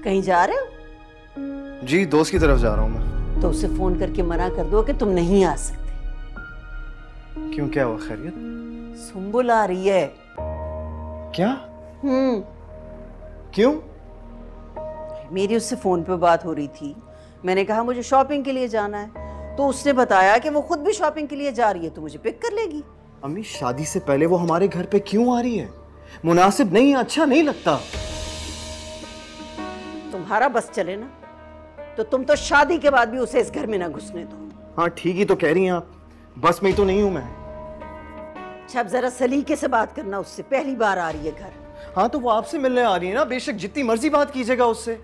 कहीं जा रहे हो? जी दोस्त की तरफ जा रहा हूँ मैं। तो उसे फोन करके मना कर दो कि तुम नहीं आ सकते। क्यों, क्या हुआ, खैरियत? सुंबुल आ रही है। क्या? क्यों? मेरी उससे फोन पे बात हो रही थी। मैंने कहा मुझे शॉपिंग के लिए जाना है, तो उसने बताया कि वो खुद भी शॉपिंग के लिए जा रही है, तो मुझे पिक कर लेगी। अम्मी शादी से पहले वो हमारे घर पे क्यों आ रही है? मुनासिब नहीं, अच्छा नहीं लगता। तुम्हारा बस चले ना, तो तुम तो शादी के बाद भी उसे इस घर में ना घुसने दो। हाँ ठीक ही तो कह रही हैं आप, बस में ही तो नहीं हूं मैं। अच्छा अब जरा सलीके से बात करना उससे, पहली बार आ रही है घर। हाँ तो वो आपसे मिलने आ रही है ना, बेशक जितनी मर्जी बात कीजिएगा उससे।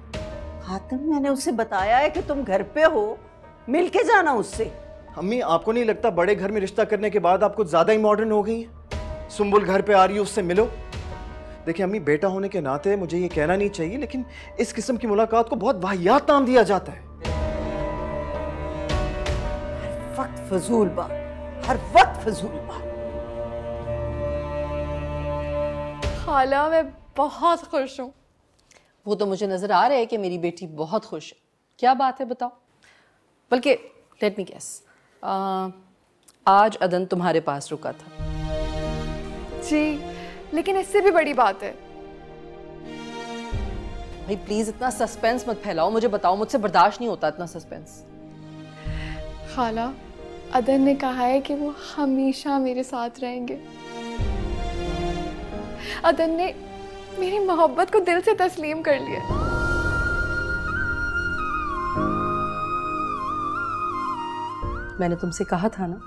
हातिम मैंने उसे बताया है कि तुम घर पे हो, मिल के जाना उससे। अम्मी आपको नहीं लगता बड़े घर में रिश्ता करने के बाद आप कुछ ज्यादा ही मॉडर्न हो गई हैं? सुंबुल घर पे आ रही है, उससे मिलो। देखिए अम्मी, बेटा होने के नाते मुझे ये कहना नहीं चाहिए, लेकिन इस किस्म की मुलाकात को बहुत वाहियात नाम दिया जाता है। हर वक्त फजूल बात, हर वक्त फजूल बात। खाला मैं बहुत खुश हूँ। वो तो मुझे नजर आ रहा है कि मेरी बेटी बहुत खुश है। क्या बात है बताओ? बल्कि लेट मी गेस, आज अदन तुम्हारे पास रुका था। जी, लेकिन इससे भी बड़ी बात है। भाई प्लीज इतना सस्पेंस मत फैलाओ, मुझे बताओ, मुझसे बर्दाश्त नहीं होता इतना सस्पेंस। खाला, अदन ने कहा है कि वो हमेशा मेरे साथ रहेंगे। अदन ने मेरी मोहब्बत को दिल से तस्लीम कर लिया। मैंने तुमसे कहा था ना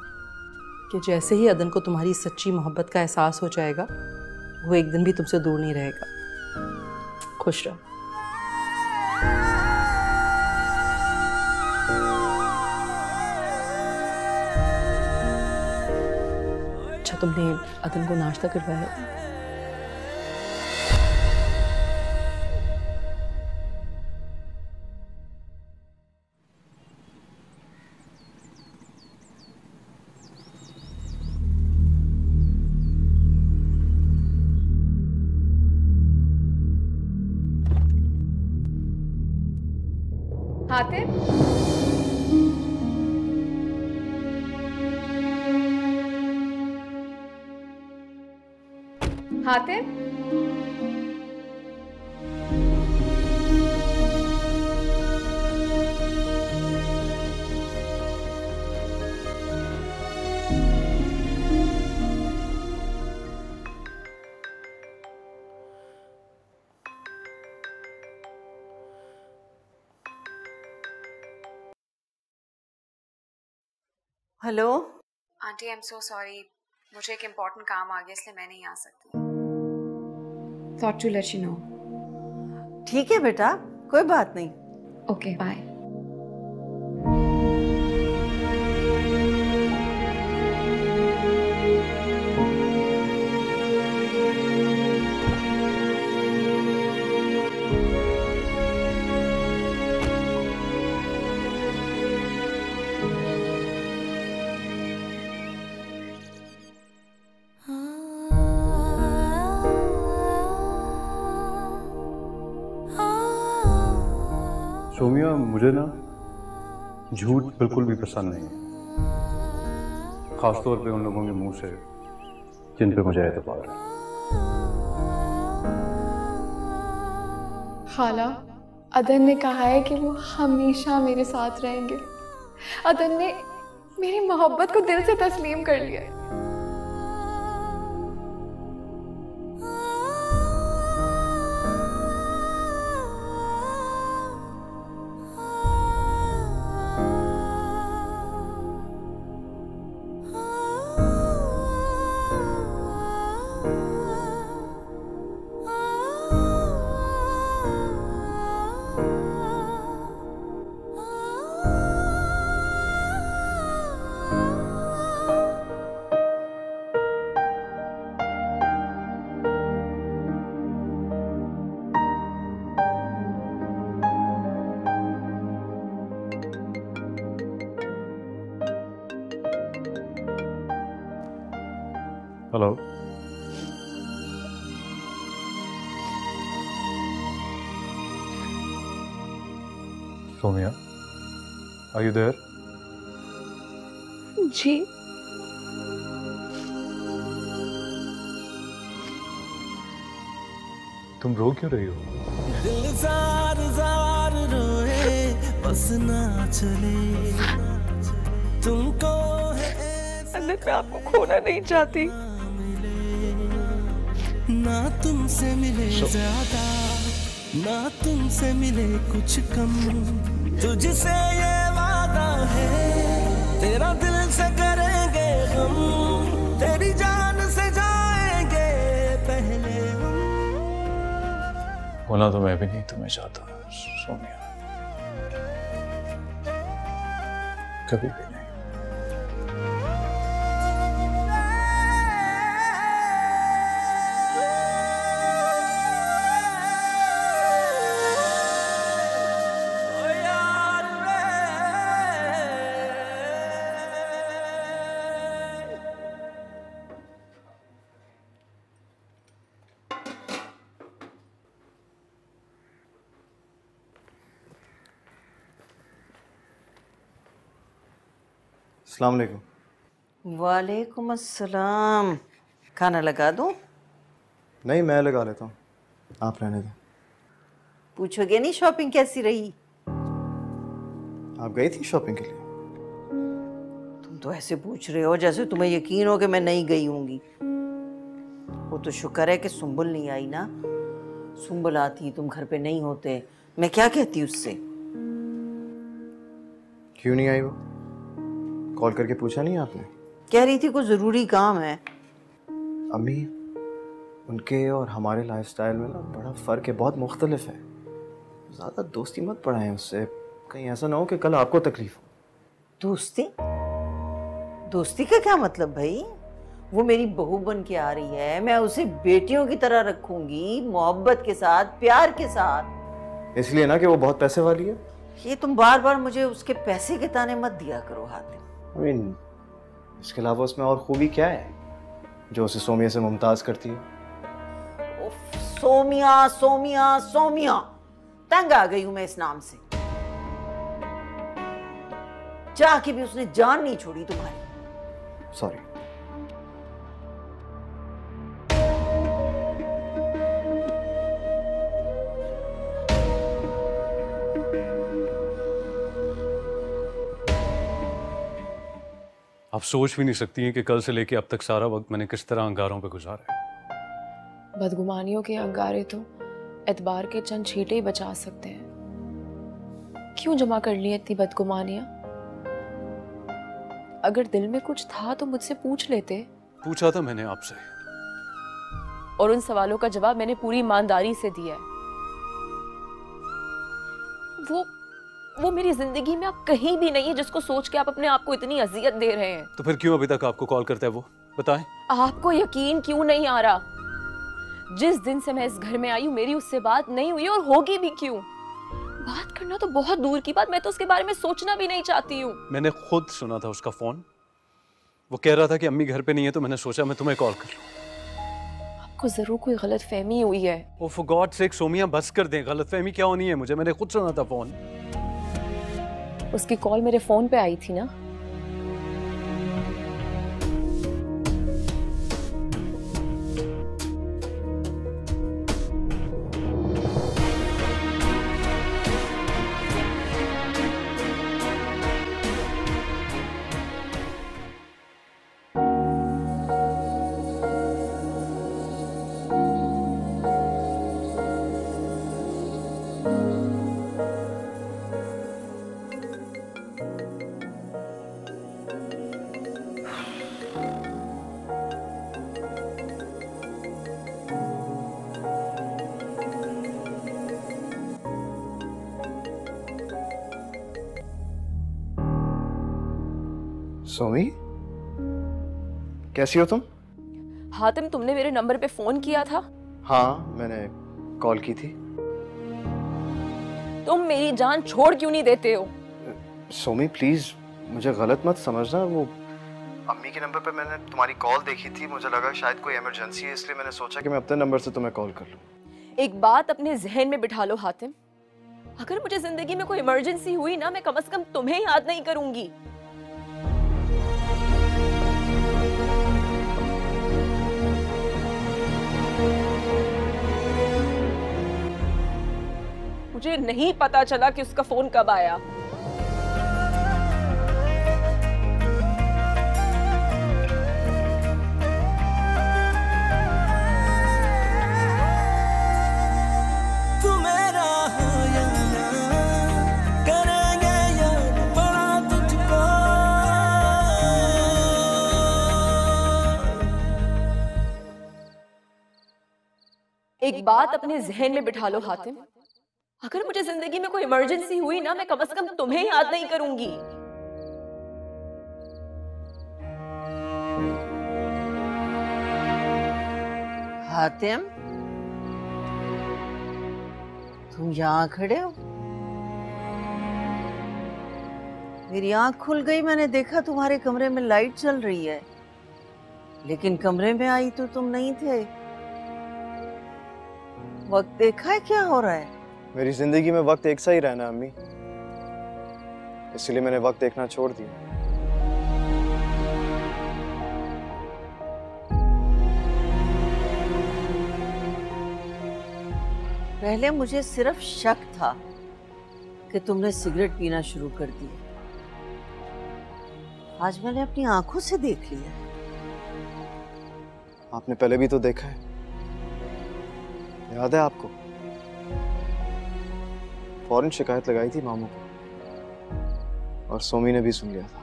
कि जैसे ही अदन को तुम्हारी सच्ची मोहब्बत का एहसास हो जाएगा, वो एक दिन भी तुमसे दूर नहीं रहेगा। खुश रहो। अच्छा तुमने अदन को नाश्ता करवाया? Hatim, Hatim, hello aunty, I am so sorry, मुझे एक इम्पोर्टेंट काम आ गया इसलिए मैं नहीं आ सकती। Thought to let you know. ठीक है बेटा, कोई बात नहीं। Okay bye. सोमिया, मुझे ना झूठ बिल्कुल भी पसंद नहीं है, खासतौर पे उन लोगों के मुंह से जिन पे मुझे एतबार है। खाला, अदन ने कहा है कि वो हमेशा मेरे साथ रहेंगे। अदन ने मेरी मोहब्बत को दिल से तस्लीम कर लिया। Hello, Somiya, are you there? जी तुम रो क्यों रही हो? दिल जार जार रोए बस ना चले तुमको है अंदर मैं आपको खोना नहीं चाहती। ना तुमसे मिले ज्यादा ना तुमसे मिले कुछ कम, तुझसे ये वादा है तेरा दिल से करेंगे हम, तेरी जान से जाएंगे पहले हम। होना तो मैं भी नहीं तुम्हें चाहता सोमिया, कभी भी नहीं। अस्सलाम वालेकुम। वालेकुम अस्सलाम। खाना लगा दूं? नहीं, मैं लगा लेता हूँ, आप रहने दें। पूछोगे नहीं शॉपिंग कैसी रही? आप गई थी शॉपिंग के लिए? तुम तो ऐसे पूछ रहे हो जैसे तुम्हें यकीन हो कि मैं नहीं गई होंगी। वो तो शुक्र है कि सुंबुल नहीं आई ना। सुंबुल आती तुम घर पे नहीं होते, मैं क्या कहती उससे? क्यों नहीं आई वो? कॉल करके पूछा नहीं आपने? कह रही थी कोई ज़रूरी काम है। अम्मी, उनके और हमारे लाइफस्टाइल में ना बड़ा फ़र्क है, बहुत मुख्तलिफ है। ज़्यादा दोस्ती मत बढ़ाएं उससे, कहीं ऐसा ना हो कि कल आपको तकलीफ हो। दोस्ती? दोस्ती का क्या मतलब भाई? वो मेरी बहू बन के आ रही है, मैं उसे बेटियों की तरह रखूंगी, मोहब्बत के साथ, प्यार के साथ। इसलिए ना कि वो बहुत पैसे वाली है। ये तुम बार बार मुझे उसके पैसे के ताने मत दिया करो हातिम। इसके अलावा उसमें और खूबी क्या है जो उसे सोमिया से मुमताज करती है? उफ, सोमिया सोमिया सोमिया, तंग आ गई हूं मैं इस नाम से। चाह के भी उसने जान नहीं छोड़ी तुम्हारी। सॉरी। आप सोच भी नहीं सकती हैं कि कल से लेके अब तक सारा वक्त मैंने किस तरह अंगारों पे गुजारा है। बदगुमानियों के अंगारे तो एतबार के चंद छींटे ही बचा सकते हैं। क्यों जमा कर ली इतनी बदगुमानियां? अगर दिल में कुछ था तो मुझसे पूछ लेते। पूछा था मैंने आपसे, और उन सवालों का जवाब मैंने पूरी ईमानदारी से दिया है। वो मेरी जिंदगी में अब कहीं भी नहीं है जिसको सोच के आप अपने आप को इतनी अजियत दे रहे हैं। तो फिर क्यों अभी तक आपको कॉल करता है वो? बताएं। आपको यकीन क्यों नहीं आ रहा? जिस दिन से मैं इस घर में आई हूँ मेरी उससे बात नहीं हुई, और होगी भी क्यों? बात करना तो बहुत दूर की बात, मैं तो उसके बारे में सोचना भी नहीं चाहती हूँ। मैंने खुद सुना था उसका फोन, वो कह रहा था कि अम्मी घर पे नहीं है, तो मैंने सोचा मैं तुम्हें कॉल कर लूं। आपको जरूर कोई गलतफहमी हुई है। ओ फॉर गॉड सेक सोमिया, बस कर दें, गलतफहमी क्या होनी है मुझे? मैंने खुद सुना था फोन। उसकी कॉल मेरे फोन पे आई थी ना। सोमी, कैसी हो तुम? हातिम, तुमने मेरे नंबर पे फोन किया था? हाँ, मैंने कॉल की थी। तुम मेरी जान छोड़ क्यों नहीं देते हो? सोमी प्लीज मुझे गलत मत समझना, वो अम्मी के नंबर पे मैंने तुम्हारी कॉल देखी थी, मुझे लगा शायद कोई इमरजेंसी है, इसलिए मैंने सोचा कि मैं अपने नंबर से तुम्हें कॉल कर लूं। एक बात अपने जहन में बिठा लो हातिम, अगर मुझे जिंदगी में कोई इमरजेंसी हुई ना, मैं कम से कम तुम्हें याद नहीं करूंगी। मुझे नहीं पता चला कि उसका फोन कब आया। एक बात अपने जहन में बिठा लो हातिम, अगर मुझे जिंदगी में कोई इमरजेंसी हुई ना, मैं कम से कम तुम्हें याद नहीं करूंगी। हातिम, तुम यहाँ खड़े हो? मेरी आंख खुल गई, मैंने देखा तुम्हारे कमरे में लाइट चल रही है, लेकिन कमरे में आई तो तुम नहीं थे। वक्त देखा है क्या हो रहा है? मेरी जिंदगी में वक्त एक सा ही रहना अम्मी, इसलिए मैंने वक्त देखना छोड़ दिया। पहले मुझे सिर्फ शक था कि तुमने सिगरेट पीना शुरू कर दिया, आज मैंने अपनी आंखों से देख लिया। आपने पहले भी तो देखा है, याद है आपको? फौरन शिकायत लगाई थी मामू को और सोमी ने भी सुन लिया था।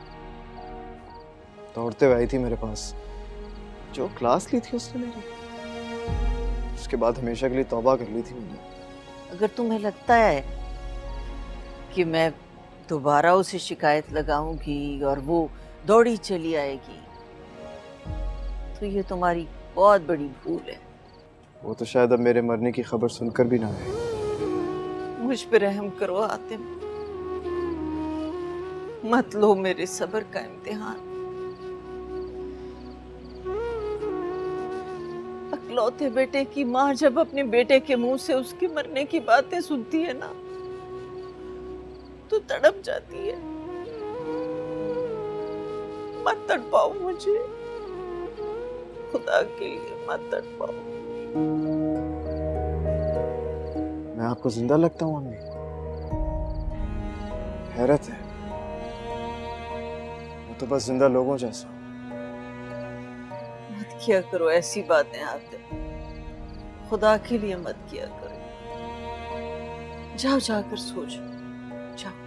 दौड़ते हुए आई थी मेरे पास, जो क्लास ली थी उसने मेरी, उसके बाद हमेशा के लिए तौबा कर ली थी मैंने। अगर तुम्हें लगता है कि मैं दोबारा उसे शिकायत लगाऊंगी और वो दौड़ी चली आएगी, तो ये तुम्हारी बहुत बड़ी भूल है। वो तो शायद अब मेरे मरने की खबर सुनकर भी ना आए। मुझ पे रहम करो हातिम, मत लो मेरे सब्र का इम्तिहान। अकलौते बेटे की माँ जब अपने बेटे के मुंह से उसके मरने की बातें सुनती है ना, तो तड़प जाती है। मत तड़पाओ मुझे, खुदा के लिए मत तड़पाओ। मैं आपको जिंदा लगता हूँ अम्मी? हैरत है, मैं तो बस जिंदा लोगों जैसा हूँ। मत किया करो ऐसी बातें हातिम, खुदा के लिए मत किया करो। जाओ जाकर सो जाओ, जाओ।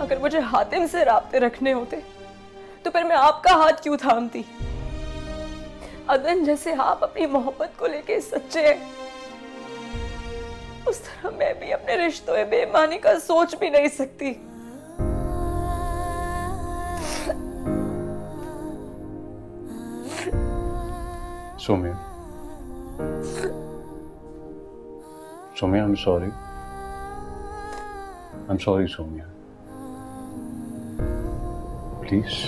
अगर मुझे हातिम से राब्ते रखने होते तो फिर मैं आपका हाथ क्यों थामती? अदन जैसे आप अपनी मोहब्बत को लेके सच्चे हैं, उस तरह मैं भी अपने रिश्तों में बेईमानी का सोच भी नहीं सकती। सोमिया, सोमिया, I'm sorry. I'm sorry, Soumya. Please.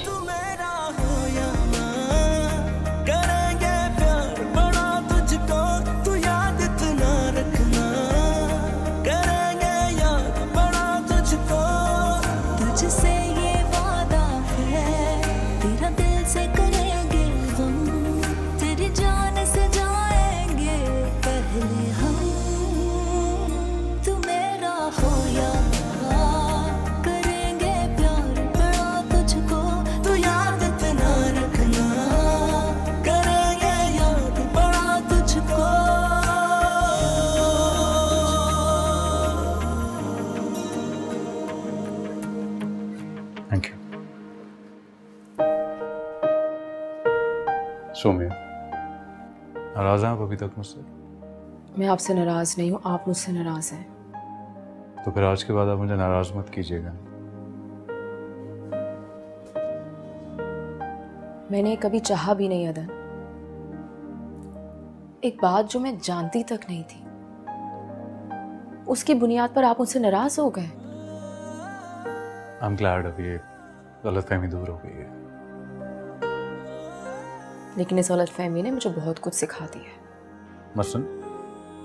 Thank you. Soumya, नाराज हैं आप अभी तक मुझसे? मैं आपसे नाराज नहीं हूँ, आप मुझसे नाराज हैं। तो फिर आज के बाद आप मुझे नाराज मत कीजिएगा। मैंने कभी चाहा भी नहीं अदन। एक बात जो मैं जानती तक नहीं थी, उसकी बुनियाद पर आप मुझसे नाराज हो गए। आई एम ग्लैड अभी ये गलतफहमी दूर हो गई है। लेकिन इस गलतफहमी ने मुझे बहुत कुछ सिखा दिया है।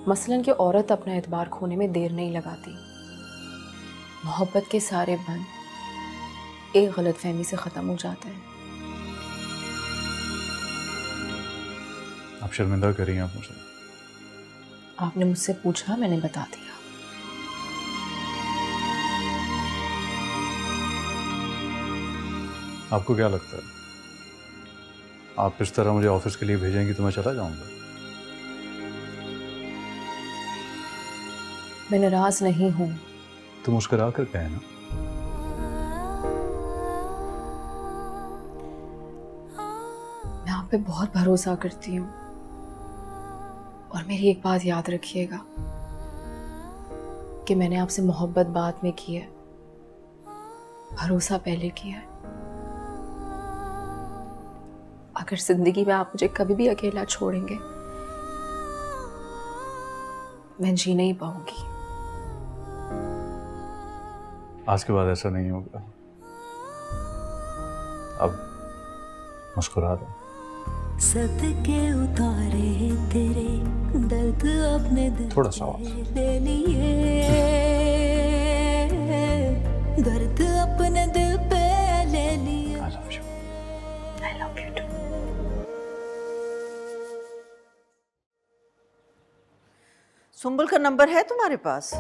मसलन कि औरत अपना एतबार खोने में देर नहीं लगाती। मोहब्बत के सारे बंध एक गलतफहमी से ख़त्म हो जाते हैं। आप शर्मिंदा करिए आप मुझे। आपने मुझसे पूछा, मैंने बता दिया। आपको क्या लगता है आप इस तरह मुझे ऑफिस के लिए भेजेंगी तो मैं चला जाऊंगा? मैं नाराज नहीं हूं। तो मुस्कुरा कर कहे ना। मैं आप पे बहुत भरोसा करती हूँ, और मेरी एक बात याद रखिएगा कि मैंने आपसे मोहब्बत बाद में की है, भरोसा पहले किया है। अगर जिंदगी में आप मुझे कभी भी अकेला छोड़ेंगे, मैं जी नहीं पाऊंगी। आज के बाद ऐसा नहीं होगा। अब मुस्कुरा दो। सदके उतारे तेरे दर्द अपने दिल थोड़ा सा ले लिए, दर्द अपने दिल पे ले लिए। I love you. I love you too. Sumbal का नंबर है तुम्हारे पास?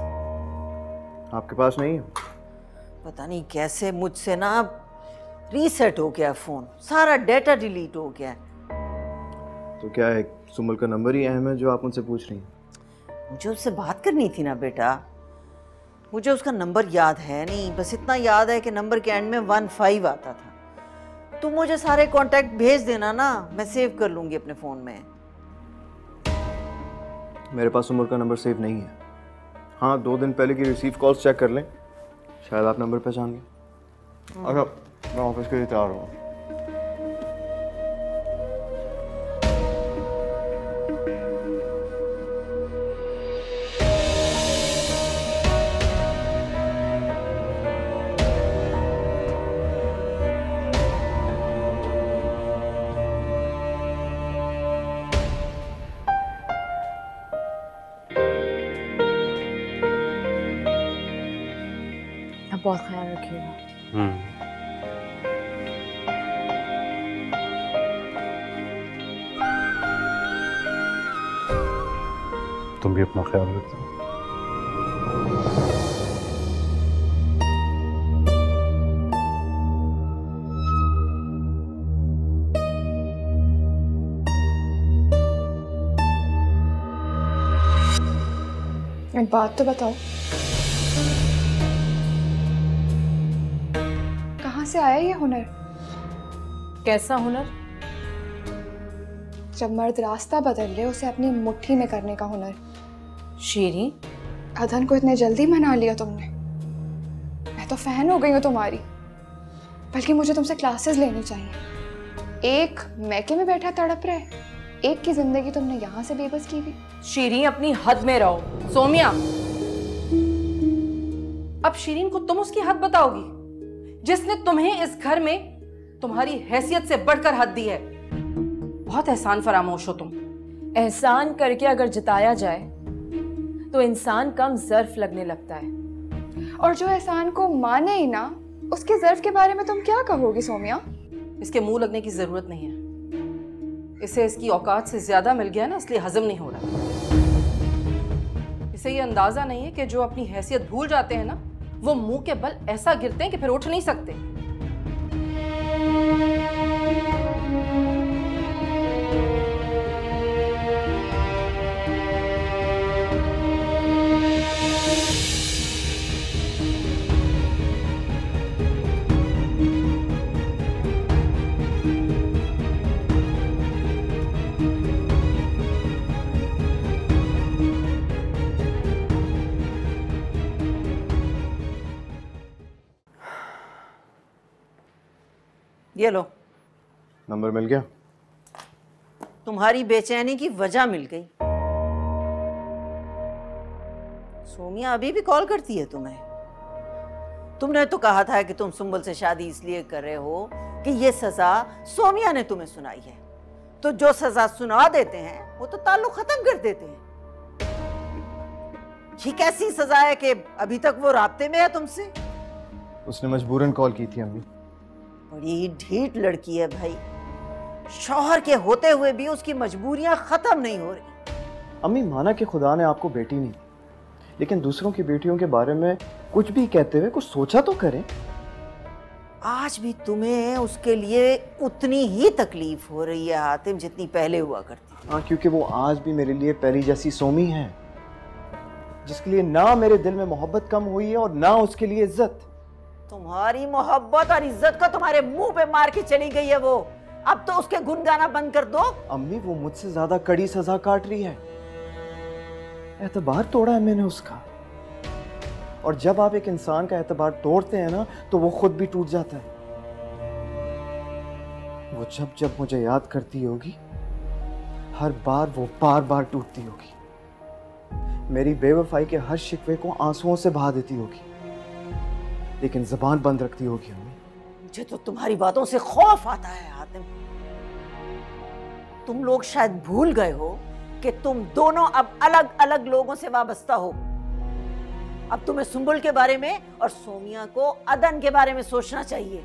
आपके पास नहीं है? पता नहीं कैसे मुझसे ना रीसेट हो गया फ़ोन, सारा डेटा डिलीट हो गया। तो क्या है, सुंबल का नंबर ही अहम है जो आप मुझसे पूछ रही हैं? मुझे उससे बात करनी थी ना बेटा। मुझे उसका नंबर याद है नहीं, बस इतना याद है कि नंबर के एंड में 15 आता था। तुम मुझे सारे कांटेक्ट भेज देना ना, मैं सेव कर लूँगी अपने फ़ोन में। मेरे पास सुंबल का नंबर सेव नहीं है। हाँ, 2 दिन पहले की रिसीव कॉल्स चेक कर लें, शायद आप नंबर पहचान गए। अच्छा, मैं ऑफिस के लिए तैयार हूँ। आप बहुत ख्याल रखिएगा। तुम भी अपना ख्याल रखना। एक बात तो बताओ, कहाँ से आया ये हुनर? कैसा हुनर? जब मर्द रास्ता बदल ले, उसे अपनी मुट्ठी में करने का हुनर। शीरी, अदन को इतने जल्दी मना लिया तुमने। मैं तो फैन हो गई हूँ तुम्हारी, बल्कि मुझे तुमसे क्लासेस लेनी चाहिए। एक मैके में बैठा तड़प रहे, एक की जिंदगी तुमने यहाँ से बेबस की हुई। शीरीन, अपनी हद में रहो। सोमिया, अब शीरीन को तुम उसकी हद बताओगी जिसने तुम्हें इस घर में तुम्हारी हैसियत से बढ़कर हद दी है। बहुत एहसान फरामोश हो तुम। एहसान करके अगर जिताया जाए तो इंसान कम ज़र्फ लगने लगता है। और जो एहसान को माने ही ना, उसके ज़र्फ के बारे में तुम क्या कहोगी सोमिया? इसके मुंह लगने की जरूरत नहीं है। इसे इसकी औकात से ज्यादा मिल गया ना, इसलिए हजम नहीं हो रहा। इसे ये अंदाजा नहीं है कि जो अपनी हैसियत भूल जाते हैं ना, वो मुंह के बल ऐसा गिरते हैं कि फिर उठ नहीं सकते। ये लो, नंबर मिल गया? तुम्हारी बेचैनी की वजह मिल गई। सोमिया अभी भी कॉल करती है तुम्हें। तुमने तो कहा था कि तुम सुंबल से शादी इसलिए कर रहे हो कि ये सजा सोमिया ने तुम्हें सुनाई है। तो जो सजा सुना देते हैं वो तो ताल्लुक खत्म कर देते हैं। ये कैसी सजा है कि अभी तक वो राब्ते में है तुमसे? उसने मजबूरन कॉल की थी अम्मी। बड़ी ढीठ लड़की है भाई। शौहर के होते हुए भी उसकी मजबूरियां खत्म नहीं हो रही। अम्मी, माना कि खुदा ने आपको बेटी नहीं, लेकिन दूसरों की बेटियों के बारे में कुछ भी कहते हुए कुछ सोचा तो करें। आज भी तुम्हें उसके लिए उतनी ही तकलीफ हो रही है हातिम जितनी पहले हुआ करती। हाँ, क्योंकि वो आज भी मेरे लिए पहली जैसी सोमी है, जिसके लिए ना मेरे दिल में मोहब्बत कम हुई है और ना उसके लिए इज्जत। तुम्हारी मोहब्बत और इज्जत को तुम्हारे मुंह पे मार के चली गई है वो। अब तो उसके गुन गाना बंद कर दो। अम्मी, वो मुझसे ज्यादा कड़ी सजा काट रही है। एतबार तोड़ा है मैंने उसका, और जब आप एक इंसान का एतबार तोड़ते हैं ना तो वो खुद भी टूट जाता है। वो जब जब मुझे याद करती होगी, हर बार वो बार बार टूटती होगी। मेरी बेवफाई के हर शिकवे को आंसुओं से बहा देती होगी, लेकिन जुबान बंद रखती होगी। अम्मी, मुझे तो तुम्हारी बातों से खौफ आता है हातिम। तुम लोग शायद भूल गए हो कि तुम दोनों अब अलग अलग लोगों से वाबस्ता हो। अब तुम्हें सुंबुल के बारे में और सोमिया को अदन के बारे में सोचना चाहिए।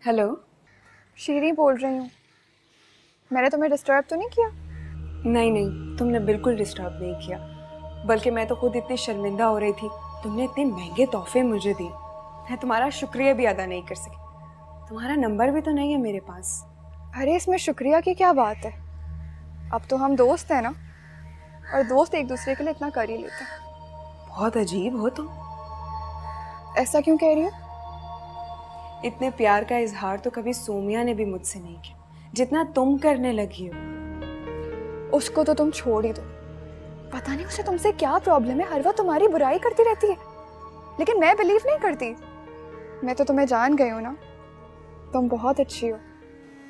हेलो, शीरी बोल रही हूँ। मैंने तुम्हें डिस्टर्ब तो नहीं किया? नहीं नहीं, तुमने बिल्कुल डिस्टर्ब नहीं किया, बल्कि मैं तो खुद इतनी शर्मिंदा हो रही थी। तुमने इतने महंगे तोहफे मुझे दिए, मैं तुम्हारा शुक्रिया भी अदा नहीं कर सकी। तुम्हारा नंबर भी तो नहीं है मेरे पास। अरे इसमें शुक्रिया की क्या बात है? अब तो हम दोस्त हैं ना, और दोस्त एक दूसरे के लिए इतना कर ही लेते हैं। बहुत अजीब हो तुम। ऐसा क्यों कह रही हो? इतने प्यार का इजहार तो कभी सोमिया ने भी मुझसे नहीं किया जितना तुम करने लगी हो। उसको तो तुम छोड़ ही दो। पता नहीं उसे तुमसे क्या प्रॉब्लम है, हर वक्त तुम्हारी बुराई करती रहती है। लेकिन मैं बिलीव नहीं करती। मैं तो तुम्हें जान गई हूँ ना, तुम बहुत अच्छी हो।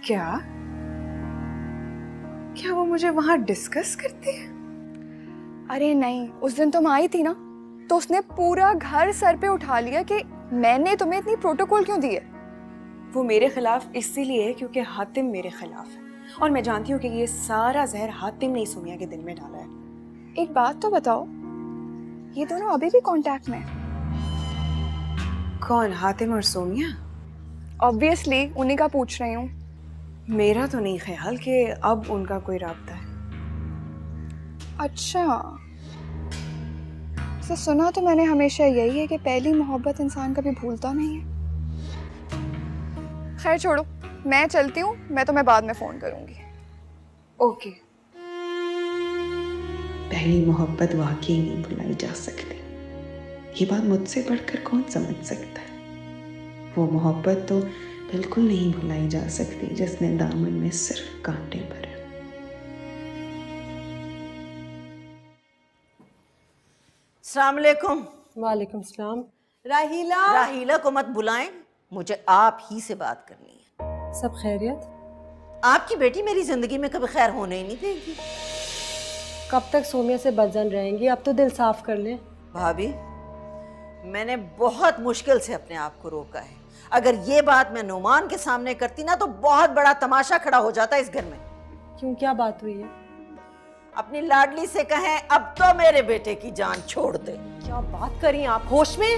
क्या क्या वो मुझे वहां डिस्कस करती है? अरे नहीं, उस दिन तुम आई थी ना, तो उसने पूरा घर सर पे उठा लिया कि मैंने तुम्हें इतनी प्रोटोकॉल क्यों दी है। वो मेरे खिलाफ इसीलिए है क्योंकि हातिम मेरे खिलाफ है, और मैं जानती हूँ कि ये सारा जहर हातिम ने सोमिया के दिल में डाला है। एक बात तो बताओ, ये दोनों अभी भी कांटेक्ट में हैं? कौन, हातिम और सोमिया? ऑब्वियसली उन्हीं का पूछ रही हूँ। मेरा तो नहीं ख्याल कि अब उनका कोई राब्ता है। अच्छा, तो सुना तो मैंने हमेशा यही है कि पहली मोहब्बत इंसान कभी भूलता नहीं है। खैर छोड़ो, मैं चलती हूँ, मैं तुम्हें बाद में फ़ोन करूँगी। ओके। पहली मोहब्बत वाकई नहीं भुलाई जा सकती, ये बात मुझसे बढ़कर कौन समझ सकता है। वो मोहब्बत तो बिल्कुल नहीं भुलाई जा सकती जिसने दामन में सिर्फ कांटे भरे। अस्सलाम वालेकुम। वालेकुम सलाम। राहीला को मत बुलाएं, मुझे आप ही से बात करनी है। सब खैरियत? आपकी बेटी मेरी जिंदगी में कभी खैर होने ही नहीं देगी। कब तक सोमिया से बदजन रहेंगी? अब तो दिल साफ कर लें। भाभी, मैंने बहुत मुश्किल से अपने आप को रोका है। अगर ये बात मैं नुमान के सामने करती ना तो बहुत बड़ा तमाशा खड़ा हो जाता इस घर में। क्यों, क्या बात हुई है? अपनी लाडली से कहें अब तो मेरे बेटे की जान छोड़ दे। क्या बात करी आप, होश में?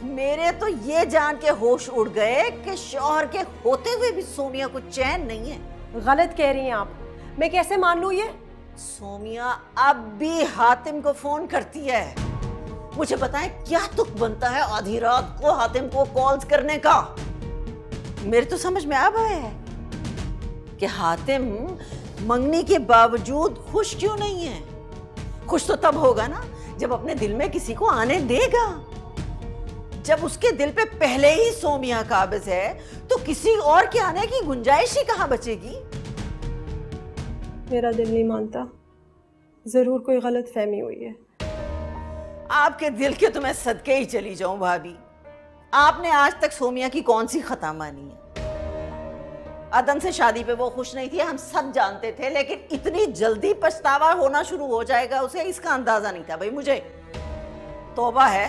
मेरे तो ये जान के होश उड़ गए कि शौहर के होते हुए भी सोमिया को चैन नहीं है। गलत कह रही हैं आप, मैं कैसे मान लूं ये? सोमिया अब भी हातिम को फोन करती है। मुझे बताएं क्या तुक बनता है आधी रात को हातिम को कॉल्स करने का? मेरे तो समझ में आ गया है कि हातिम मंगनी के बावजूद खुश क्यों नहीं है। खुश तो तब होगा ना जब अपने दिल में किसी को आने देगा। जब उसके दिल पे पहले ही सोमिया काबिज है तो किसी और के आने की गुंजाइश ही कहां बचेगी? मेरा दिल नहीं मानता, जरूर कोई गलत फहमी हुई है। आपके दिल के तो मैं सदके ही चली जाऊं भाभी। आपने आज तक सोमिया की कौन सी खता मानी है? अदन से शादी पे वो खुश नहीं थी, हम सब जानते थे, लेकिन इतनी जल्दी पछतावा होना शुरू हो जाएगा उसे, इसका अंदाजा नहीं था भाई मुझे। तौबा है।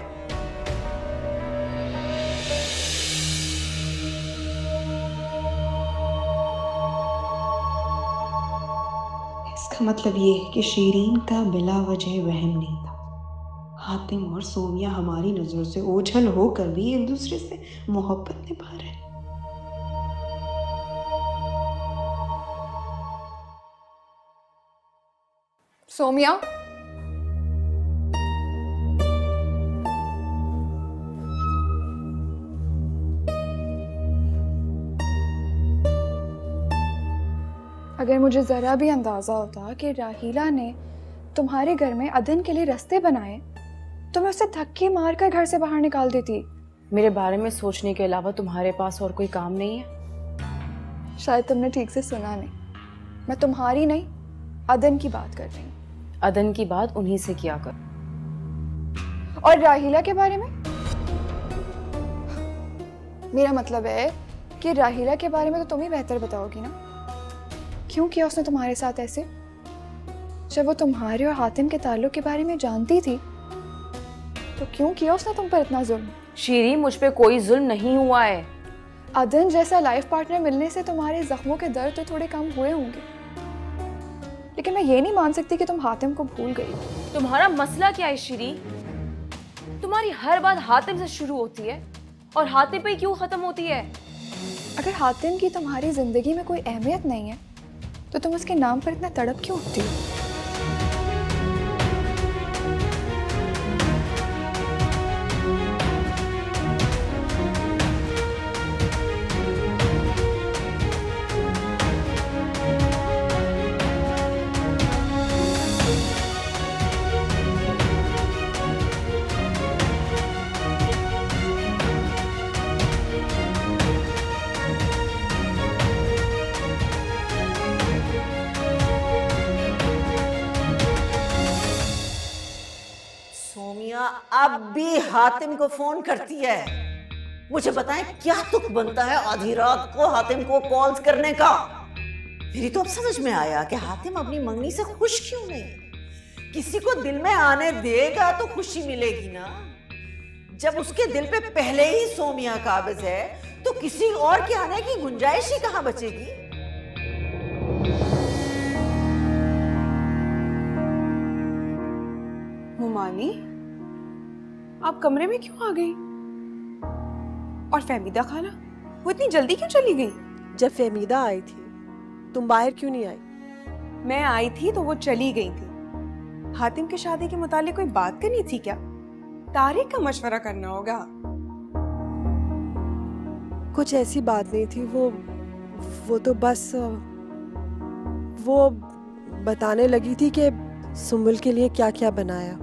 इसका मतलब ये है कि शीरीन का बिला वजह वहम नहीं था। हातिम और सोमिया हमारी नजरों से ओझल होकर भी एक दूसरे से मोहब्बत निभा रहे हैं। सोमिया, अगर मुझे ज़रा भी अंदाज़ा होता कि राहीला ने तुम्हारे घर में अदन के लिए रास्ते बनाए तो मैं उसे धक्के मारकर घर से बाहर निकाल देती। मेरे बारे में सोचने के अलावा तुम्हारे पास और कोई काम नहीं है? शायद तुमने ठीक से सुना नहीं। मैं तुम्हारी नहीं, अदन की बात कर रही हूँ। अदन की बात उन्हीं से किया कर। और राहीला के बारे में? मेरा मतलब है कि राहीला के बारे में तो तुम ही बेहतर बताओगी ना। क्यों किया उसने तुम्हारे साथ ऐसे? जब वो तुम्हारे और हातिम के ताल्लुक के बारे में जानती थी तो क्यों किया उसने तुम पर इतना जुल्म? शीरी, मुझ पे कोई जुल्म नहीं हुआ है। अदन जैसा लाइफ पार्टनर मिलने से तुम्हारे जख्मों के दर्द तो थोड़े कम हुए होंगे, लेकिन मैं ये नहीं मान सकती कि तुम हातिम को भूल गई। तुम्हारा मसला क्या है शीरी? तुम्हारी हर बात हातिम से शुरू होती है और हातिम पे क्यों खत्म होती है? अगर हातिम की तुम्हारी जिंदगी में कोई अहमियत नहीं है तो तुम उसके नाम पर इतना तड़प क्यों उठती हो? अब भी हातिम को फोन करती है। मुझे बताएं क्या तुक बनता है आधी रात को हातिम को कॉल्स करने का? मेरी तो अब समझ में आया कि हातिम अपनी मंगनी से खुश क्यों नहीं। किसी को दिल में आने देगा तो खुशी मिलेगी ना। जब उसके दिल पे पहले ही सोमिया काबिज है तो किसी और के आने की गुंजाइश ही कहां बचेगी? मुमानी, आप कमरे में क्यों आ गई? और फहमीदा खाला, वो इतनी जल्दी क्यों चली गई? जब फहमीदा आई थी तुम बाहर क्यों नहीं आई? मैं आई थी तो वो चली गई थी। हातिम की शादी के मुतालिक कोई बात करनी थी क्या? तारिक का मशवरा करना होगा। कुछ ऐसी बात नहीं थी, वो तो बस वो बताने लगी थी कि सुम्बुल के लिए क्या क्या बनाया।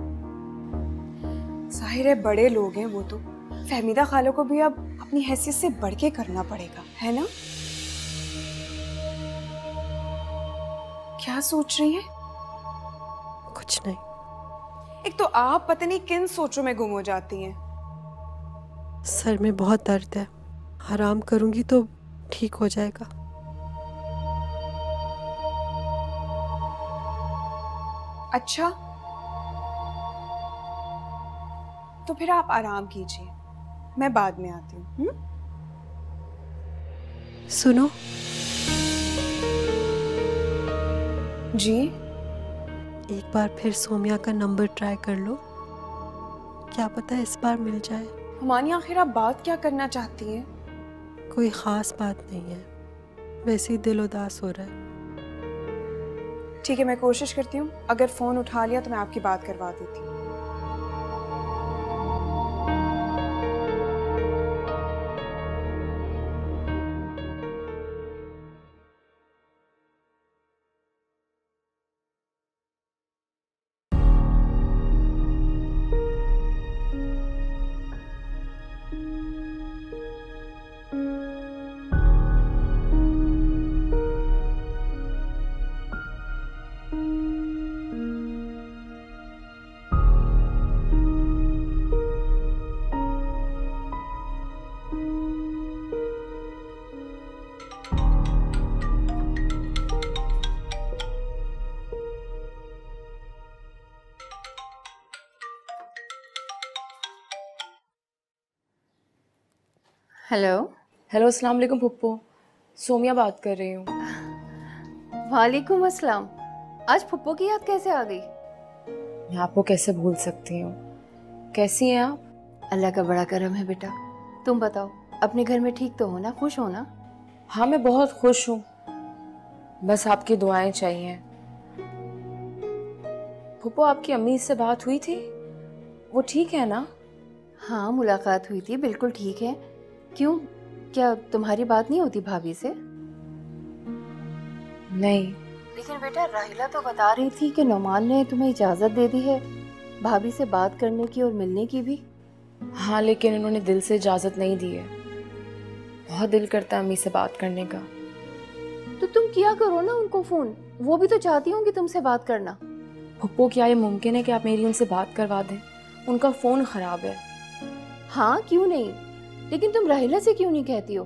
जाहिर है बड़े लोग हैं वो तो। फहमीदा खाला को भी अब अपनी हैसियत से बढ़ के करना पड़ेगा, है ना? क्या सोच रही है? कुछ नहीं। एक तो आप पता नहीं किन सोचों में गुम हो जाती हैं। सर में बहुत दर्द है, आराम करूंगी तो ठीक हो जाएगा। अच्छा, तो फिर आप आराम कीजिए, मैं बाद में आती हूँ। सुनो जी, एक बार फिर सोमिया का नंबर ट्राई कर लो, क्या पता इस बार मिल जाए। हुमानी आखिर आप बात क्या करना चाहती हैं? कोई ख़ास बात नहीं है, वैसे ही दिल उदास हो रहा है। ठीक है, मैं कोशिश करती हूँ, अगर फ़ोन उठा लिया तो मैं आपकी बात करवा देती हूँ। हेलो। हेलो, अस्सलाम वालेकुम पुप्पो। सोमिया बात कर रही हूँ। वालेकुम अस्सलाम। आज पुप्पो की याद कैसे आ गई? मैं आपको कैसे भूल सकती हूँ। कैसी हैं आप? अल्लाह का बड़ा करम है बेटा। तुम बताओ, अपने घर में ठीक तो हो ना, खुश हो ना? हाँ, मैं बहुत खुश हूँ, बस आपकी दुआएं चाहिए। पुप्पो, आपकी अम्मी से बात हुई थी? वो ठीक है ना? हाँ, मुलाकात हुई थी, बिल्कुल ठीक है। क्यों, क्या तुम्हारी बात नहीं होती भाभी से? नहीं। लेकिन बेटा, राहिला तो बता रही थी कि नौमान ने तुम्हें इजाज़त दे दी है भाभी से बात करने की और मिलने की भी। हाँ, लेकिन उन्होंने दिल से इजाज़त नहीं दी है। बहुत दिल करता है अम्मी से बात करने का। तो तुम किया करो ना उनको फ़ोन, वो भी तो चाहती होंगी तुमसे बात करना। पुप्पो, क्या ये मुमकिन है कि आप मेरी उनसे बात करवा दें? उनका फ़ोन ख़राब है। हाँ, क्यों नहीं, लेकिन तुम राहिला से क्यों नहीं कहती हो?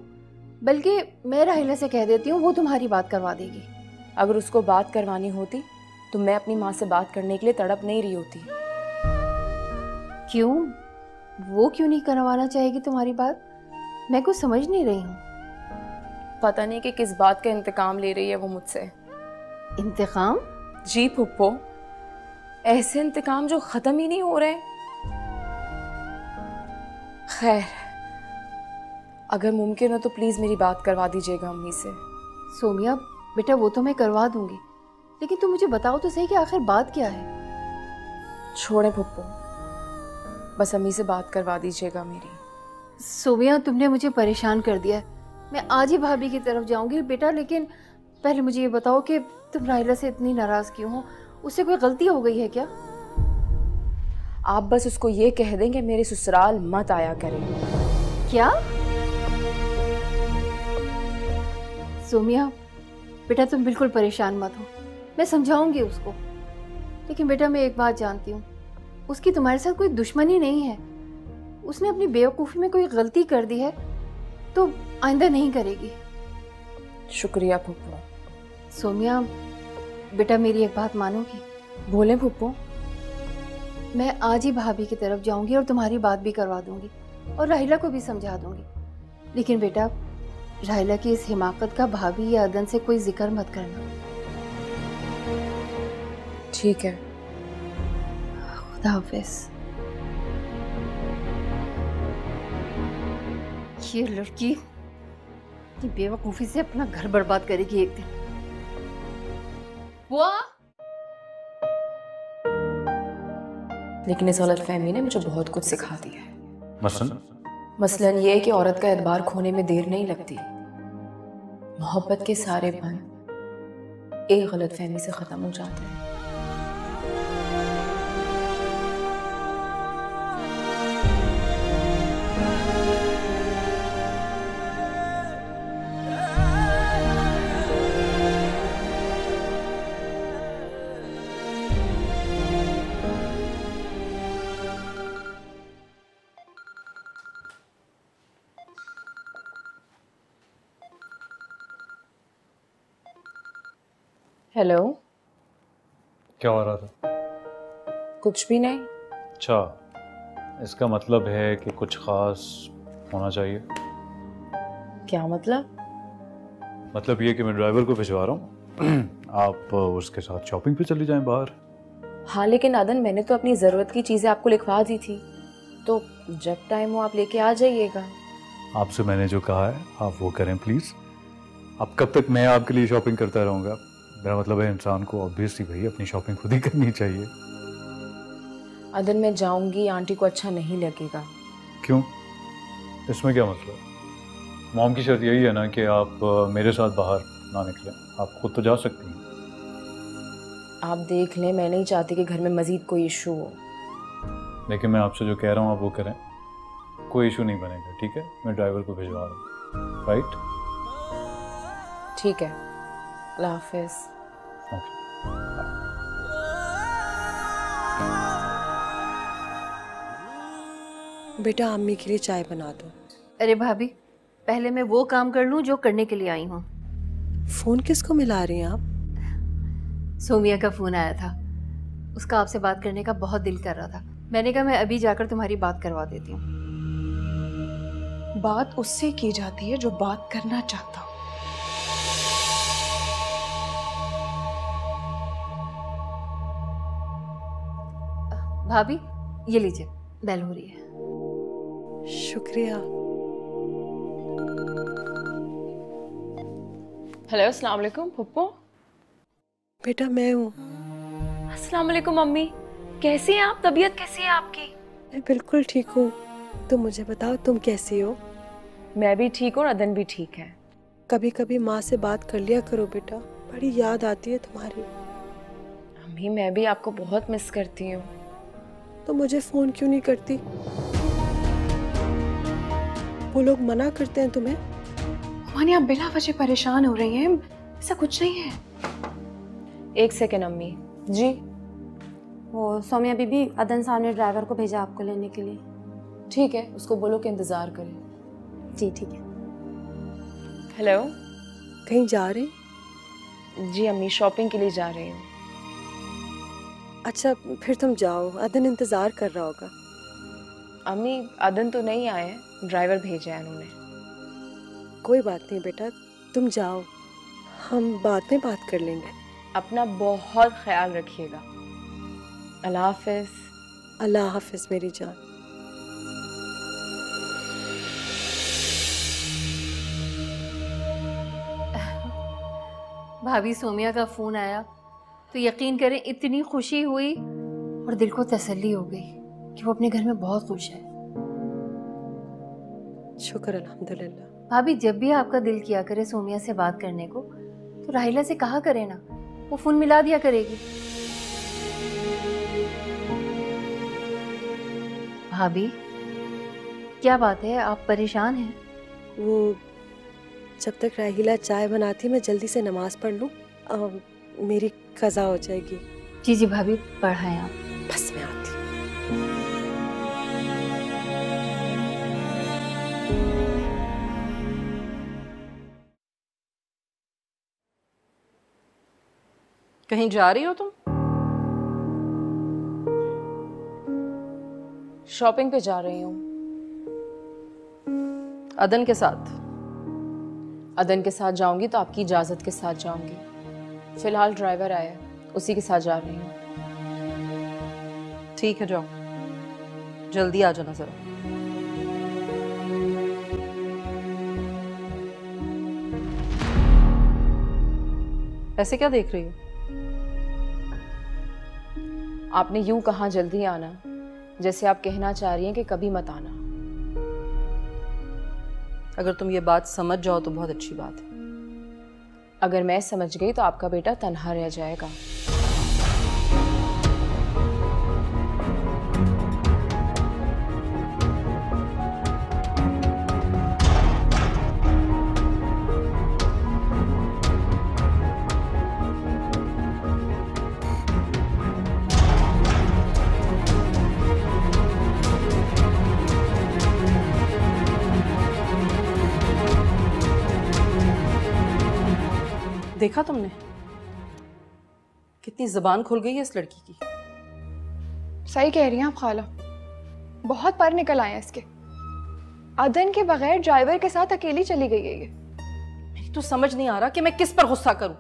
बल्कि मैं राहिला से कह देती हूँ, वो तुम्हारी बात करवा देगी। अगर उसको बात करवानी होती तो मैं अपनी माँ से बात करने के लिए तड़प नहीं रही होती। क्यों, वो क्यों नहीं करवाना चाहेगी तुम्हारी बात? मैं कुछ समझ नहीं रही हूँ। पता नहीं कि किस बात का इंतकाम ले रही है वो मुझसे। इंतकाम? जी पुप्पो, ऐसे इंतकाम जो ख़त्म ही नहीं हो रहे। खैर, अगर मुमकिन हो तो प्लीज़ मेरी बात करवा दीजिएगा अम्मी से। सोमिया बेटा, वो तो मैं करवा दूंगी, लेकिन तुम मुझे बताओ तो सही कि आखिर बात क्या है। छोड़े पुप्पो, बस अम्मी से बात करवा दीजिएगा मेरी। सोमिया, तुमने मुझे परेशान कर दिया। मैं आज ही भाभी की तरफ जाऊंगी बेटा, लेकिन पहले मुझे ये बताओ कि तुम राहिला से इतनी नाराज़ क्यों हो? उससे कोई गलती हो गई है क्या? आप बस उसको ये कह दें कि मेरे ससुराल मत आया करें। क्या? सोमिया बेटा, तुम बिल्कुल परेशान मत हो, मैं समझाऊंगी उसको। लेकिन बेटा, मैं एक बात जानती हूँ, उसकी तुम्हारे साथ कोई दुश्मनी नहीं है। उसने अपनी बेवकूफ़ी में कोई गलती कर दी है तो आइंदा नहीं करेगी। शुक्रिया पुप्पो। सोमिया बेटा, मेरी एक बात मानोगी? बोले पुप्पो। मैं आज ही भाभी की तरफ जाऊंगी और तुम्हारी बात भी करवा दूंगी और राहिला को भी समझा दूंगी। लेकिन बेटा, राहिला की इस हिमाकत का भाभी या अदन से कोई जिक्र मत करना। ठीक है। खुदा हाफिज। ये लड़की की बेवकूफ़ी से अपना घर बर्बाद करेगी एक दिन। बुआ, लेकिन इस गलतफहमी ने मुझे बहुत कुछ सिखा दिया है। मसलन ये है कि औरत का एतबार खोने में देर नहीं लगती। मोहब्बत के सारे बंध एक गलतफहमी से ख़त्म हो जाते हैं। हेलो। क्या हो रहा था? कुछ भी नहीं। अच्छा, इसका मतलब है कि कुछ खास होना चाहिए। क्या मतलब? मतलब ये कि मैं ड्राइवर को भिजवा रहा हूँ आप उसके साथ शॉपिंग पे चली जाएं बाहर। हाँ, लेकिन अदन, मैंने तो अपनी ज़रूरत की चीज़ें आपको लिखवा दी थी, तो जब टाइम हो आप लेके आ जाइएगा। आपसे मैंने जो कहा है आप वो करें प्लीज़। अब कब तक मैं आपके लिए शॉपिंग करता रहूँगा? मेरा मतलब है इंसान को ऑब्वियसली भाई अपनी शॉपिंग खुद ही करनी चाहिए। अदन मैं जाऊंगी, आंटी को अच्छा नहीं लगेगा। क्यों? इसमें क्या मतलब? मॉम की शर्त यही है ना कि आप मेरे साथ बाहर ना निकलें। आप खुद तो जा सकती हैं। आप देख लें, मैं नहीं चाहती कि घर में मजीद कोई इशू हो। लेकिन मैं आपसे जो कह रहा हूँ आप वो करें, कोई इशू नहीं बनेगा, ठीक है? मैं ड्राइवर को भिजवा रहा हूँ, राइट? ठीक है, अल्लाह हाफिज़। बेटा अम्मी के लिए चाय बना दो। अरे भाभी, पहले मैं वो काम कर लूं जो करने के लिए आई हूँ। फोन किसको मिला रही हैं आप? सोमिया का फोन आया था, उसका आपसे बात करने का बहुत दिल कर रहा था। मैंने कहा मैं अभी जाकर तुम्हारी बात करवा देती हूँ। बात उससे की जाती है जो बात करना चाहता हो। भाभी ये लीजिए, बेल हो रही है। शुक्रिया। हेलो, अस्सलाम वालेकुम पप्पू। बेटा मैं हूँ। अस्सलाम वालेकुम मम्मी, कैसी हैं आप? तबीयत कैसी है आपकी? मैं बिल्कुल ठीक हूँ। तुम मुझे बताओ तुम कैसी हो? मैं भी ठीक हूँ और अदन भी ठीक है। कभी कभी माँ से बात कर लिया करो बेटा, बड़ी याद आती है तुम्हारी। अम्मी मैं भी आपको बहुत मिस करती हूँ। तो मुझे फोन क्यों नहीं करती? वो लोग मना करते हैं तुम्हें? मानी आप बिना वजह परेशान हो रही हैं, ऐसा कुछ नहीं है। एक सेकेंड अम्मी जी। वो सौम्या बीबी, अदन साहब ने ड्राइवर को भेजा आपको लेने के लिए। ठीक है, उसको बोलो कि इंतज़ार करे। जी ठीक है। हेलो, कहीं जा रही? जी अम्मी, शॉपिंग के लिए जा रही हूँ। अच्छा फिर तुम जाओ, अदन इंतज़ार कर रहा होगा। अम्मी अदन तो नहीं आए, ड्राइवर भेजा है उन्होंने। कोई बात नहीं बेटा, तुम जाओ, हम बाद में बात कर लेंगे। अपना बहुत ख्याल रखिएगा। अल्लाह हाफिज़। अल्लाह हाफिज़ मेरी जान। भाभी सोमिया का फोन आया तो यकीन करें इतनी खुशी हुई और दिल को तसल्ली हो गई कि वो अपने घर में बहुत खुश है। शुक्र अल्हम्दुलिल्लाह। भाभी जब भी आपका दिल किया करे सोमिया से बात करने को तो राहिला से कहा करे ना, वो फोन मिला दिया करेगी। भाभी क्या बात है, आप परेशान हैं? वो जब तक राहिला चाय बनाती मैं जल्दी से नमाज पढ़ लूँ, मेरी कज़ा हो जाएगी। जी जी भाभी, पढ़ाएं आप। बस मैं आती। कहीं जा रही हो तुम? शॉपिंग पे जा रही हूँ। अदन के साथ? अदन के साथ जाऊंगी तो आपकी इजाज़त के साथ जाऊंगी। फिलहाल ड्राइवर आया है, उसी के साथ जा रही हूँ। ठीक है जाओ, जल्दी आ जाना जरा। ऐसे क्या देख रही हो? आपने यूं कहा जल्दी आना, जैसे आप कहना चाह रही हैं कि कभी मत आना। अगर तुम ये बात समझ जाओ तो बहुत अच्छी बात है। अगर मैं समझ गई तो आपका बेटा तन्हा रह जाएगा। देखा तुमने कितनी जुबान खुल गई है इस लड़की की। सही कह रही हैं आप खाला, बहुत पर निकल आए हैं इसके। अदन के बगैर ड्राइवर के साथ अकेली चली गई है ये। मेरी तो समझ नहीं आ रहा कि मैं किस पर गुस्सा करूं,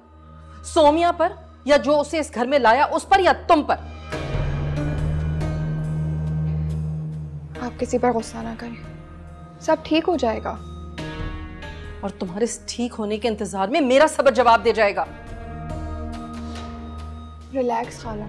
सोमिया पर या जो उसे इस घर में लाया उस पर, या तुम पर। आप किसी पर गुस्सा ना करें, सब ठीक हो जाएगा। और तुम्हारे इस ठीक होने के इंतजार में मेरा सब्र जवाब दे जाएगा। रिलैक्स खाला।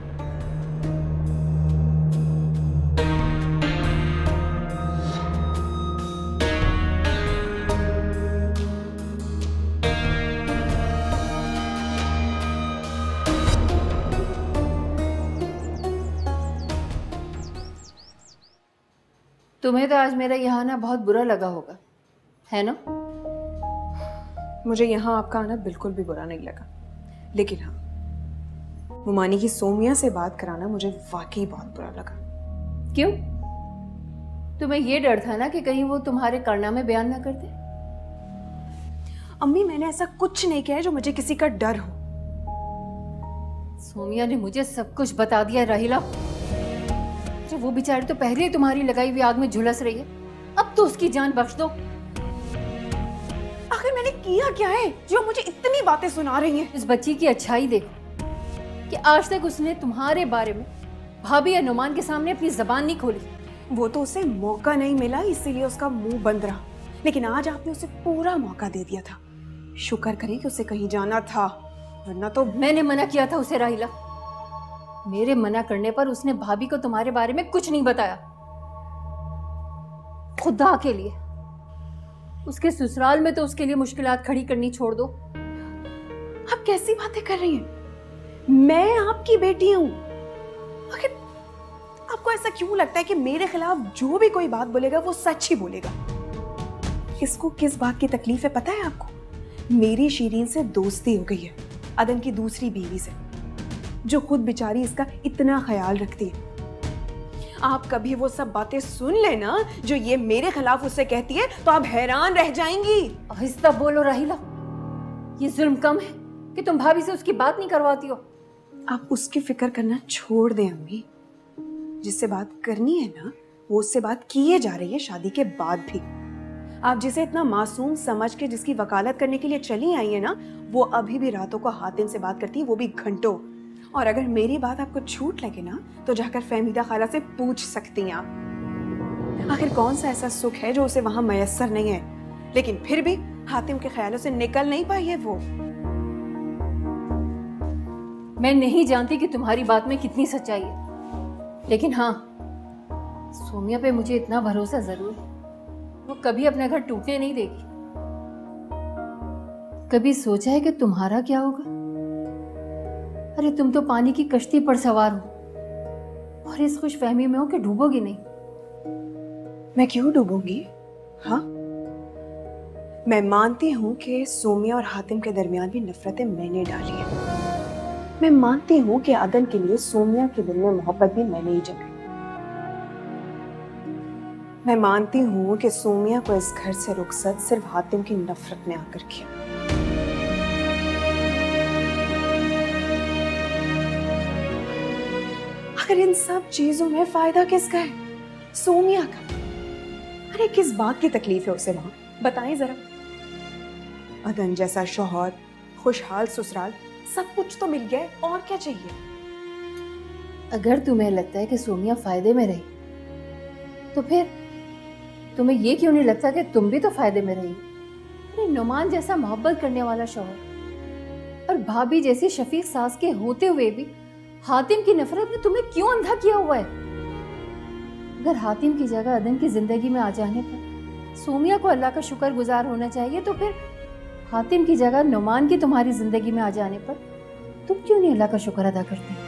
तुम्हें तो आज मेरा यहाँ आना बहुत बुरा लगा होगा, है ना? मुझे यहाँ आपका आना बिल्कुल भी बुरा नहीं लगा, लेकिन हाँ, मुमानी की सोमिया से बात कराना मुझे वाकई बहुत बुरा लगा। क्यों? तुम्हें ये डर था ना कि कहीं वो तुम्हारे कारनामे बयान ना कर दे? अम्मी, मैंने ऐसा कुछ नहीं किया है जो मुझे किसी का डर हो। सोमिया ने मुझे सब कुछ बता दिया राहिला। वो बेचारी तो पहले ही तुम्हारी लगाई हुई आग में झुलस रही है, अब तो उसकी जान बख्श दो। आखिर मैंने किया क्या है जो मुझे इतनी बातें सुना रही हैं? इस बच्ची की अच्छाई देखो कि आज तक उसने तुम्हारे बारे में भाभी या नुमान के सामने अपनी जबान नहीं खोली। वो तो उसे मौका नहीं मिला, इसीलिए उसका मुंह बंद रहा, लेकिन आज आपने उसे पूरा मौका दे दिया था। शुक्र करें कि उसे कहीं जाना था, वरना तो मैंने मना किया था उसे राहिला। मेरे मना करने पर उसने भाभी को तुम्हारे बारे में कुछ नहीं बताया। खुदा के लिए उसके ससुराल में तो उसके लिए मुश्किलात खड़ी करनी छोड़ दो। आप कैसी बातें कर रही हैं? मैं आपकी बेटी हूं। आखिर आपको ऐसा क्यों लगता है कि मेरे खिलाफ जो भी कोई बात बोलेगा वो सच ही बोलेगा? इसको किस बात की तकलीफ है पता है आपको? मेरी शीरीन से दोस्ती हो गई है, अदन की दूसरी बीवी से, जो खुद बेचारी इसका इतना ख्याल रखती है। आप कभी वो सब बातें सुन लेना जो ये मेरे खिलाफ उससे कहती है तो आप हैरान रह जाएंगी। आहिस्ता बोलो राहिला, ये जुल्म कम है कि तुम भाभी से उसकी बात नहीं करवाती हो। आप उसकी फिक्र करना छोड़ दें अम्मी। जिससे बात करनी है ना, वो उससे बात किए जा रही है शादी के बाद भी। आप जिसे इतना मासूम समझ के जिसकी वकालत करने के लिए चली आई है ना, वो अभी भी रातों को हातिम से बात करती है, वो भी घंटों। और अगर मेरी बात आपको छूट लगे ना, तो जाकर फहमीदा खाला से पूछ सकती हैं आप। आखिर कौन सा ऐसा सुख है जो उसे वहां मयस्सर नहीं है, लेकिन फिर भी हातिम के ख्यालों से निकल नहीं पाई है वो। मैं नहीं जानती कि तुम्हारी बात में कितनी सच्चाई है, लेकिन हाँ, सोमिया पे मुझे इतना भरोसा जरूर है, वो कभी अपना घर टूटने नहीं देगी। कभी सोचा है कि तुम्हारा क्या होगा? अरे तुम तो पानी की कश्ती पर सवार हो और इस खुशफहमी में हो कि डूबोगी नहीं। मैं क्यों डूबूंगी? हाँ, मैं मानती हूं कि सोमिया और हातिम के दरमियान भी नफरतें मैंने डाली हैं। मैं मानती हूं कि अदन के लिए सोमिया के दिल में मोहब्बत भी मैंने ही जगाई। मैं मानती हूं कि सोमिया को इस घर से रुखसत सिर्फ हातिम की नफरत ने आकर किया। आखिर इन सब चीजों में फायदा किसका है? सोमिया का। अरे किस बात की तकलीफ है उसे वहां, बताएं जरा। अदन जैसा शौहर, खुशहाल ससुराल, सब कुछ तो मिल गया है, और क्या चाहिए? अगर तुम्हें लगता है कि सोमिया फायदे में रही, तो फिर तुम्हें ये क्यों नहीं लगता कि तुम भी तो फायदे में रही? अरे नुमान जैसा मोहब्बत करने वाला शौहर और भाभी जैसी शफीक सास के होते हुए भी हातिम की नफरत ने तुम्हें क्यों अंधा किया हुआ है? अगर हातिम की जगह अदन की जिंदगी में आ जाने पर सोमिया को अल्लाह का शुक्र गुजार होना चाहिए, तो फिर हातिम की जगह नुमान की तुम्हारी जिंदगी में आ जाने पर तुम क्यों नहीं अल्लाह का शुक्र अदा करते?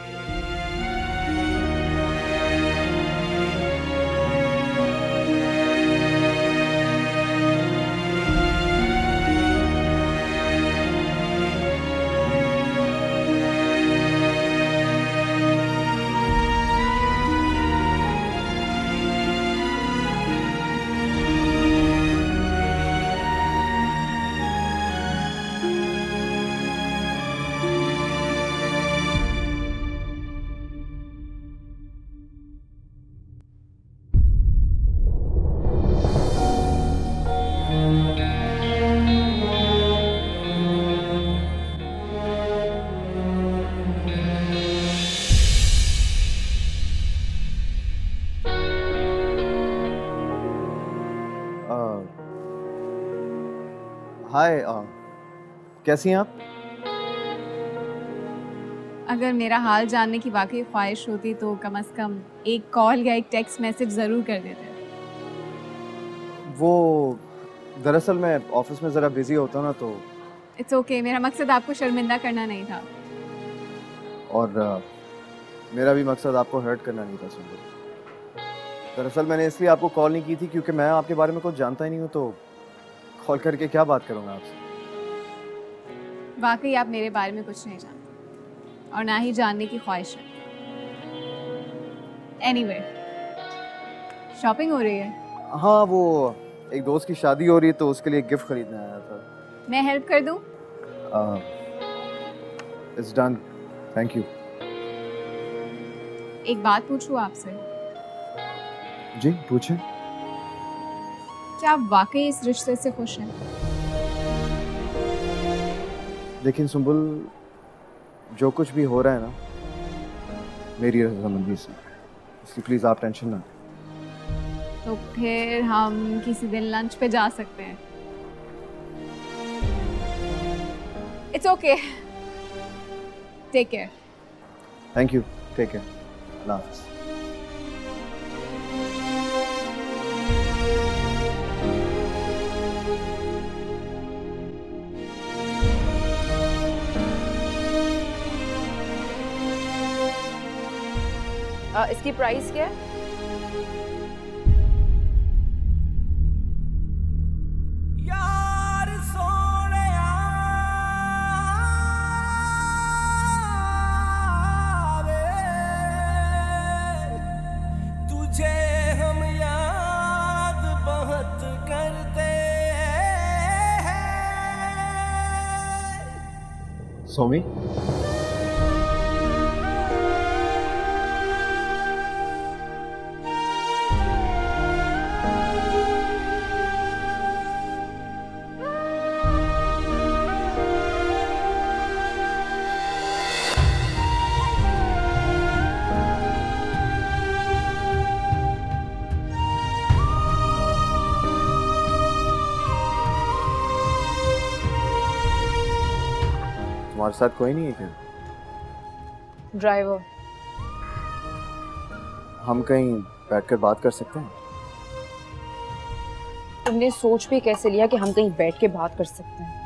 हाय, कैसी हैं आप? अगर मेरा हाल जानने की वाकई ख्वाहिश होती तो कम से कम एक कॉल या एक टेक्स्ट मैसेज ज़रूर कर देते। वो दरअसल मैं ऑफिस में ज़रा बिजी होता हूँ ना, तो इट्स ओके, मेरा मकसद आपको शर्मिंदा करना नहीं था। और मेरा भी मकसद आपको हर्ट करना नहीं था सुंदर। दरअसल मैंने इसलिए आपको कॉल नहीं की थी क्योंकि मैं आपके बारे में कुछ जानता ही नहीं हूँ, तो कॉल करके क्या बात करूँगा आपसे। वाकई आप मेरे बारे में कुछ नहीं जानते और ना ही जानने की ख्वाहिश है। एनीवे, शॉपिंग हो रही है? हाँ, वो एक दोस्त की शादी हो रही है तो उसके लिए गिफ्ट खरीदने आया था। मैं हेल्प कर दूं? It's done, thank you. एक बात पूछूं आपसे? जी पूछें। क्या आप वाकई इस रिश्ते से खुश हैं? लेकिन सुंबुल, जो कुछ भी हो रहा है ना, मेरी रजामंदी से, इसलिए प्लीज आप टेंशन ना। तो फिर हम किसी दिन लंच पे जा सकते हैं। It's okay, take care. Thank you, take care, अल्लाह हाफ़िज़। इसकी प्राइस क्या है? सोमी, तुम्हारे साथ कोई नहीं है क्या? ड्राइवर। हम कहीं बैठकर बात कर सकते हैं? तुमने सोच भी कैसे लिया कि हम कहीं बैठ के बात कर सकते हैं?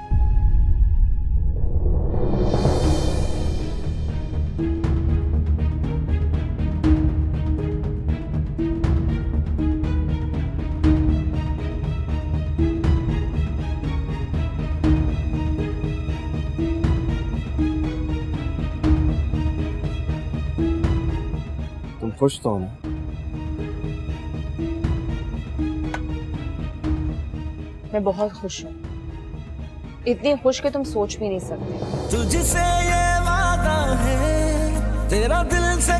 तुम खुश तो हो ना? मैं बहुत खुश हूँ, इतनी खुश कि तुम सोच भी नहीं सकते। तुझसे ये वादा है, तेरा दिल से